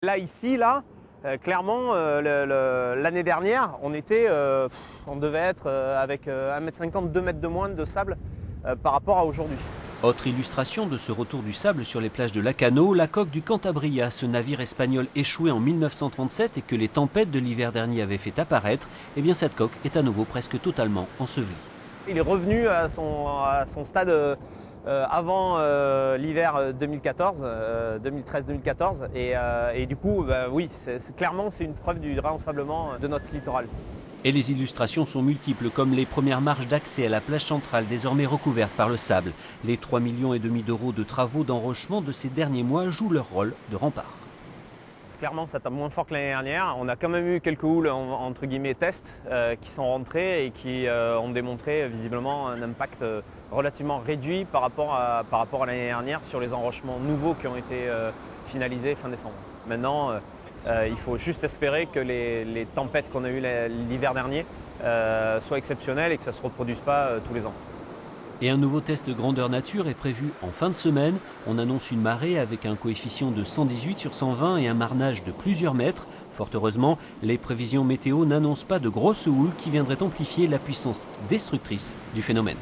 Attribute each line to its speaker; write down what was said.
Speaker 1: Là, ici, clairement, l'année dernière, on devait être avec 1,50 m, 2 mètres de moins de sable par rapport à aujourd'hui.
Speaker 2: Autre illustration de ce retour du sable sur les plages de Lacano, la coque du Cantabria, ce navire espagnol échoué en 1937 et que les tempêtes de l'hiver dernier avaient fait apparaître, eh bien cette coque est à nouveau presque totalement ensevelie.
Speaker 1: Il est revenu à son stade avant l'hiver 2013-2014 et du coup, oui, clairement c'est une preuve du réensablement de notre littoral.
Speaker 2: Et les illustrations sont multiples, comme les premières marches d'accès à la plage centrale désormais recouverte par le sable. Les 3,5 millions d'euros de travaux d'enrochement de ces derniers mois jouent leur rôle de rempart.
Speaker 1: Clairement, ça tape moins fort que l'année dernière. On a quand même eu quelques houles entre guillemets tests qui sont rentrés et qui ont démontré visiblement un impact relativement réduit par rapport à l'année dernière sur les enrochements nouveaux qui ont été finalisés fin décembre. Maintenant, il faut juste espérer que les tempêtes qu'on a eues l'hiver dernier soient exceptionnelles et que ça ne se reproduise pas tous les ans.
Speaker 2: Et un nouveau test grandeur nature est prévu en fin de semaine. On annonce une marée avec un coefficient de 118 sur 120 et un marnage de plusieurs mètres. Fort heureusement, les prévisions météo n'annoncent pas de grosses houles qui viendraient amplifier la puissance destructrice du phénomène.